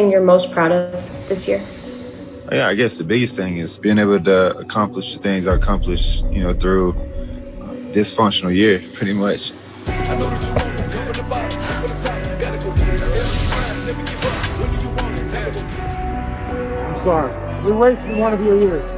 you're most proud of this year? Yeah, I guess the biggest thing is being able to accomplish the things I accomplished, through dysfunctional year, pretty much. I know that you want it. Come from the bottom, come from the top. Gotta go get it. Stay on the grind, never give up. When do you want it? Gotta go get it. I'm sorry. We're wasting one of your years.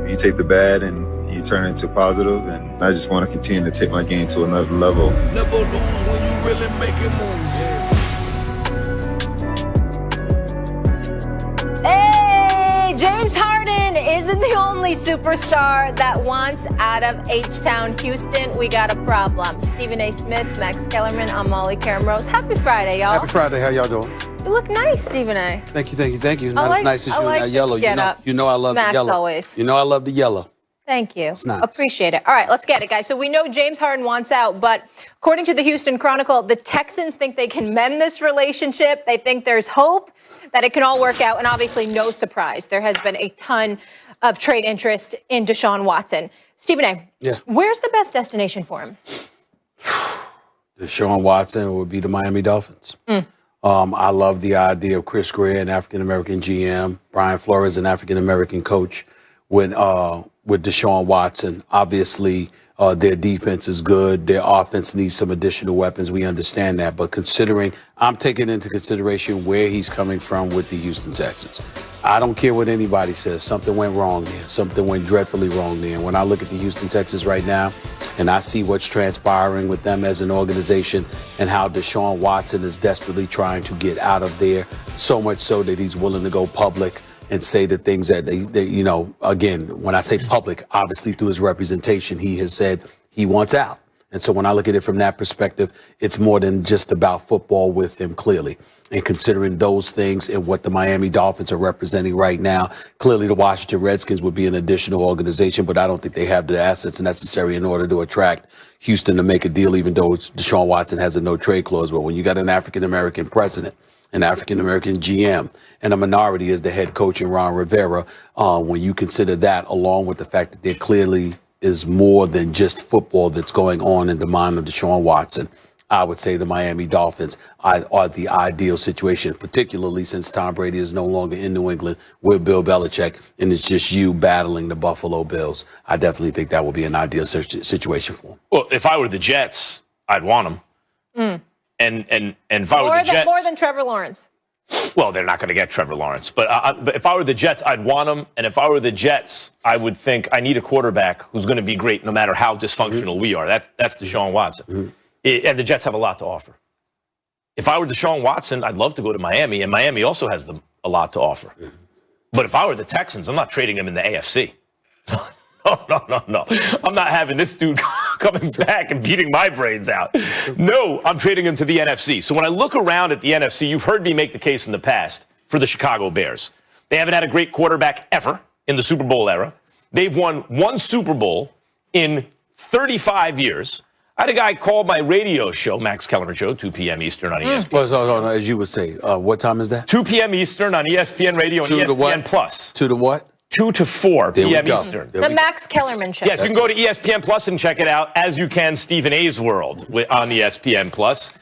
You take the bad and you turn it into positive, and I just want to continue to take my game to another level. Never lose when you really making moves. Hey, James Harden isn't the only superstar that wants out of H-Town Houston. We got a problem. Stephen A. Smith, Max Kellerman, I'm Molly Karam-Rose. Happy Friday, y'all. Happy Friday. How y'all doing? You look nice, Stephen A. Thank you. Not as nice as you in that yellow. You know I love Max the yellow. Always. You know I love the yellow. Thank you. It's nice. Appreciate it. All right, let's get it, guys. So we know James Harden wants out, but according to the Houston Chronicle, the Texans think they can mend this relationship. They think there's hope that it can all work out. And obviously, no surprise, there has been a ton of trade interest in Deshaun Watson. Stephen A., Yeah. Where's the best destination for him? Deshaun Watson would be the Miami Dolphins. I love the idea of Chris Greer, an African-American GM, Brian Flores, an African-American coach, with Deshaun Watson. Obviously, their defense is good. Their offense needs some additional weapons. We understand that. But I'm taking into consideration where he's coming from with the Houston Texans. I don't care what anybody says. Something went wrong there. Something went dreadfully wrong there. And when I look at the Houston Texans right now, and I see what's transpiring with them as an organization and how Deshaun Watson is desperately trying to get out of there, so much so that he's willing to go public and say the things that again, when I say public, obviously through his representation, he has said he wants out. And so when I look at it from that perspective, it's more than just about football with him, clearly. And considering those things and what the Miami Dolphins are representing right now, clearly the Washington Redskins would be an additional organization, but I don't think they have the assets necessary in order to attract Houston to make a deal, even though Deshaun Watson has a no-trade clause. But when you got an African-American president, an African-American GM, and a minority as the head coach in Ron Rivera, when you consider that, along with the fact that there clearly is more than just football that's going on in the mind of Deshaun Watson, I would say the Miami Dolphins are the ideal situation, particularly since Tom Brady is no longer in New England with Bill Belichick, and it's just you battling the Buffalo Bills. I definitely think that would be an ideal situation for him. Well, if I were the Jets, I'd want him. And if I were the Jets, more than Trevor Lawrence. Well, they're not going to get Trevor Lawrence. But if I were the Jets, I'd want him. And if I were the Jets, I would think I need a quarterback who's going to be great no matter how dysfunctional we are. That's Deshaun Watson. And the Jets have a lot to offer. If I were Deshaun Watson, I'd love to go to Miami. And Miami also has a lot to offer. But if I were the Texans, I'm not trading him in the AFC. No. I'm not having this dude coming back and beating my brains out. No, I'm trading him to the NFC. So when I look around at the NFC, you've heard me make the case in the past for the Chicago Bears. They haven't had a great quarterback ever in the Super Bowl era. They've won one Super Bowl in 35 years. I had a guy call my radio show, Max Kellerman Show, 2 p.m. Eastern on ESPN. Well, as you would say, what time is that? 2 p.m. Eastern on ESPN Radio and ESPN Plus. 2 to what? 2 to 4 p.m. Eastern. The Max Kellerman Show. Yes, you can go to ESPN Plus and check it out, as you can Stephen A's World on ESPN Plus,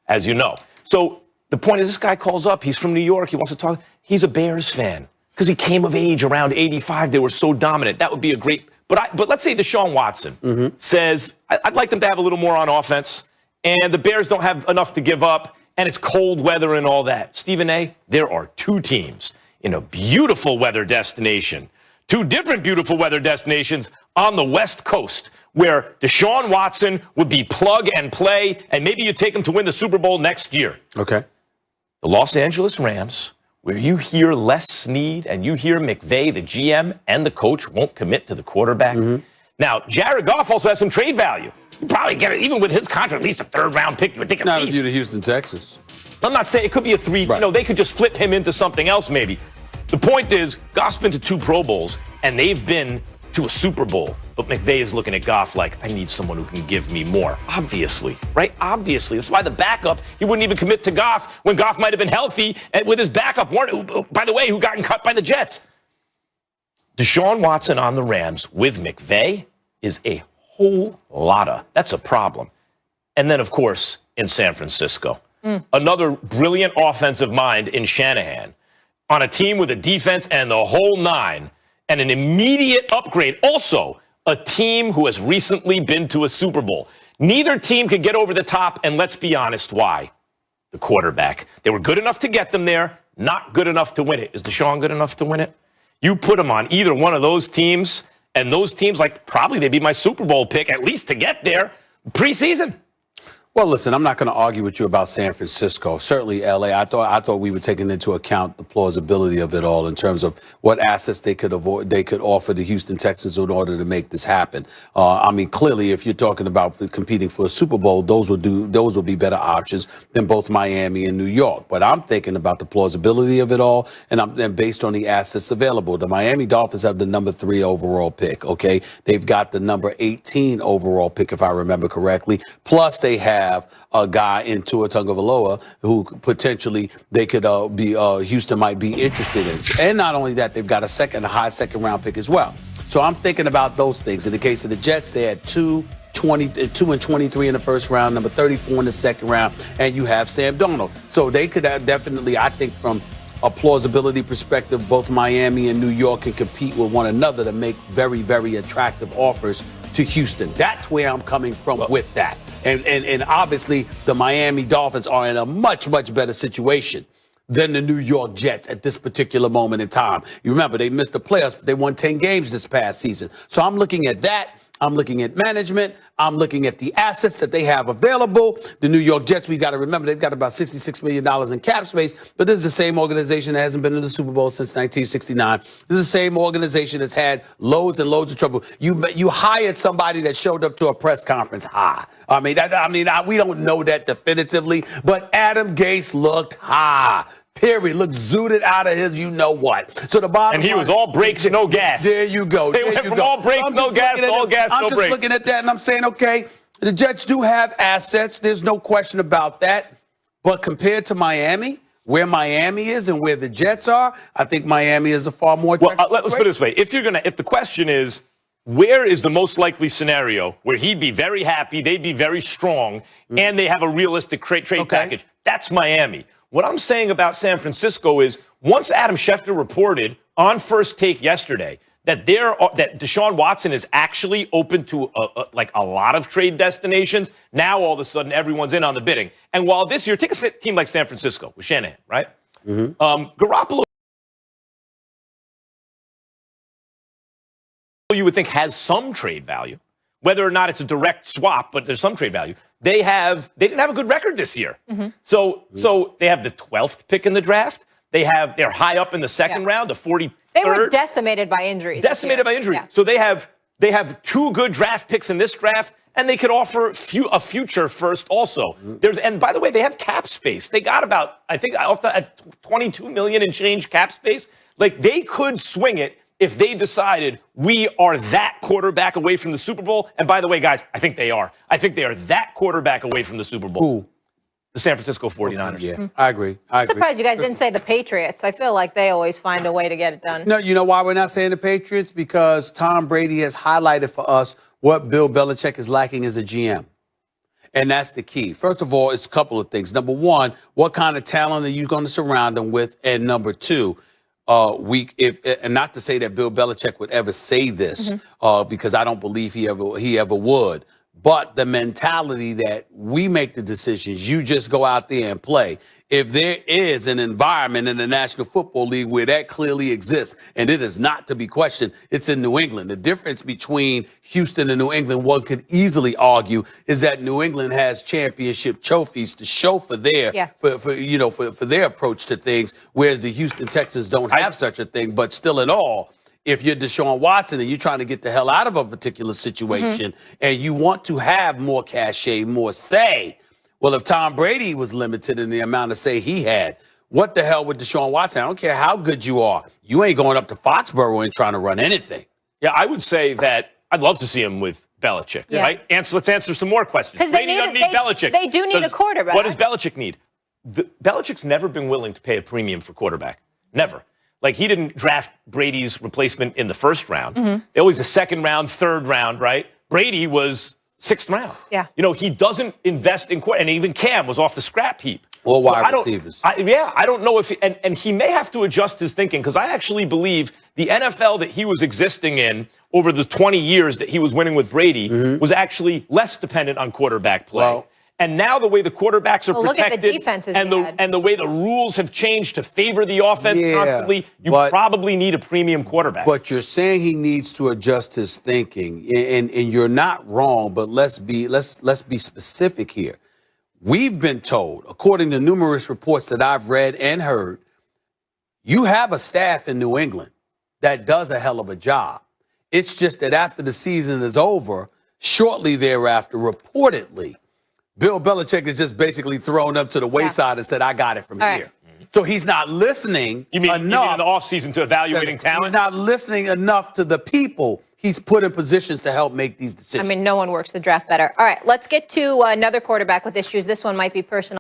as you know. So the point is, this guy calls up. He's from New York. He wants to talk. He's a Bears fan because he came of age around 85. They were so dominant. That would be a great. But let's say Deshaun Watson says, I'd like them to have a little more on offense, and the Bears don't have enough to give up, and it's cold weather and all that. Stephen A., there are two teams in a beautiful weather destination, two different beautiful weather destinations on the West Coast, where Deshaun Watson would be plug and play, and maybe you take him to win the Super Bowl next year. Okay. The Los Angeles Rams, where you hear Les Snead and you hear McVay, the GM, and the coach won't commit to the quarterback. Now, Jared Goff also has some trade value. You probably get it, even with his contract, at least a third-round pick. You would think at Not least. if you're the Houston Texans. I'm not saying it could be a three. Right. They could just flip him into something else maybe. The point is, Goff's been to 2 Pro Bowls, and they've been to a Super Bowl. But McVay is looking at Goff like, I need someone who can give me more. Obviously, right? Obviously. That's why the backup, he wouldn't even commit to Goff when Goff might have been healthy and with his backup, by the way, who gotten cut by the Jets. Deshaun Watson on the Rams with McVay is a whole lotta. That's a problem. And then, of course, in San Francisco. Another brilliant offensive mind in Shanahan on a team with a defense and the whole nine, and an immediate upgrade. Also, a team who has recently been to a Super Bowl. Neither team could get over the top, and let's be honest, why? The quarterback. They were good enough to get them there, not good enough to win it. Is Deshaun good enough to win it? You put him on either one of those teams, and those teams, like, probably they'd be my Super Bowl pick, at least to get there preseason. Well, listen, I'm not going to argue with you about San Francisco. Certainly, LA. I thought we were taking into account the plausibility of it all in terms of what assets they could offer the Houston Texans in order to make this happen. I mean, clearly, if you're talking about competing for a Super Bowl, those would be better options than both Miami and New York. But I'm thinking about the plausibility of it all, and based on the assets available. The Miami Dolphins have the number 3 overall pick. Okay, they've got the number 18 overall pick, if I remember correctly. Plus, they have a guy in Tua Tagovailoa who potentially they could Houston might be interested in. And not only that, they've got a high second round pick as well. So I'm thinking about those things. In the case of the Jets, they had 2 and 23 in the first round, number 34 in the second round, and you have Sam Darnold. So they could have definitely, I think, from a plausibility perspective, both Miami and New York can compete with one another to make very, very attractive offers to Houston. That's where I'm coming from with that. And obviously, the Miami Dolphins are in a much, much better situation than the New York Jets at this particular moment in time. You remember, they missed the playoffs, but they won 10 games this past season. So I'm looking at that. I'm looking at management. I'm looking at the assets that they have available. The New York Jets, we got to remember, they've got about $66 million in cap space, but this is the same organization that hasn't been in the Super Bowl since 1969. This is the same organization that's had loads and loads of trouble. You hired somebody that showed up to a press conference high. We don't know that definitively, but Adam Gase looked high. Period. Look zooted out of his, you know what. So the bottom And he was all brakes, no gas. There you go. They went from all brakes, no gas, to all gas, no brakes. I'm just looking at that and I'm saying, okay, the Jets do have assets. There's no question about that. But compared to Miami, where Miami is and where the Jets are, I think Miami is a far more attractive let's put it this way. If the question is, where is the most likely scenario where he'd be very happy, they'd be very strong, and they have a realistic trade package? That's Miami. What I'm saying about San Francisco is once Adam Schefter reported on First Take yesterday that that Deshaun Watson is actually open to a lot of trade destinations, now all of a sudden everyone's in on the bidding. And while this year, take a team like San Francisco with Shanahan, right? Garoppolo, you would think has some trade value, whether or not it's a direct swap, but there's some trade value. They didn't have a good record this year. So they have the 12th pick in the draft. They're high up in the second round, the 43rd. They were decimated by injuries. Decimated by injury. Yeah. So they have 2 good draft picks in this draft, and they could offer a future first also. And by the way, they have cap space. They got about, I think, at $22 million in change cap space. Like, they could swing it if they decided we are that quarterback away from the Super Bowl. And by the way, guys, I think they are. I think they are that quarterback away from the Super Bowl. Who? The San Francisco 49ers. Yeah, I agree. I'm surprised you guys didn't say the Patriots. I feel like they always find a way to get it done. No, you know why we're not saying the Patriots? Because Tom Brady has highlighted for us what Bill Belichick is lacking as a GM. And that's the key. First of all, it's a couple of things. Number one, what kind of talent are you going to surround them with? And number two, and not to say that Bill Belichick would ever say this, because I don't believe he ever would. But the mentality that we make the decisions, you just go out there and play. If there is an environment in the National Football League where that clearly exists, and it is not to be questioned, it's in New England. The difference between Houston and New England, one could easily argue, is that New England has championship trophies to show for their for their approach to things, whereas the Houston Texans don't have such a thing. But still, in all, if you're Deshaun Watson and you're trying to get the hell out of a particular situation and you want to have more cachet, more say, well, if Tom Brady was limited in the amount of say he had, what the hell with Deshaun Watson? I don't care how good you are. You ain't going up to Foxborough and trying to run anything. Yeah, I would say that I'd love to see him with Belichick, right? Let's answer some more questions. Because Brady doesn't need Belichick. They do need a quarterback. What does Belichick need? Belichick's never been willing to pay a premium for quarterback. Never. Like, he didn't draft Brady's replacement in the first round. They always the second round, third round, right? Brady was 6th round. Yeah. He doesn't invest in quarterback. And even Cam was off the scrap heap. Or So wide receivers. I don't know if, and he may have to adjust his thinking because I actually believe the NFL that he was existing in over the 20 years that he was winning with Brady was actually less dependent on quarterback play. Well, and now the way the quarterbacks are look at the protected defenses and the way the rules have changed to favor the offense constantly, you probably need a premium quarterback. But you're saying he needs to adjust his thinking, and you're not wrong. But let's be specific here. We've been told, according to numerous reports that I've read and heard, you have a staff in New England that does a hell of a job. It's just that after the season is over, shortly thereafter, reportedly, Bill Belichick is just basically thrown up to the wayside and said, I got it from here. So he's not listening You mean in the enough. offseason to evaluating talent? He's not listening enough to the people he's put in positions to help make these decisions. I mean, no one works the draft better. All right, let's get to another quarterback with issues. This one might be personal.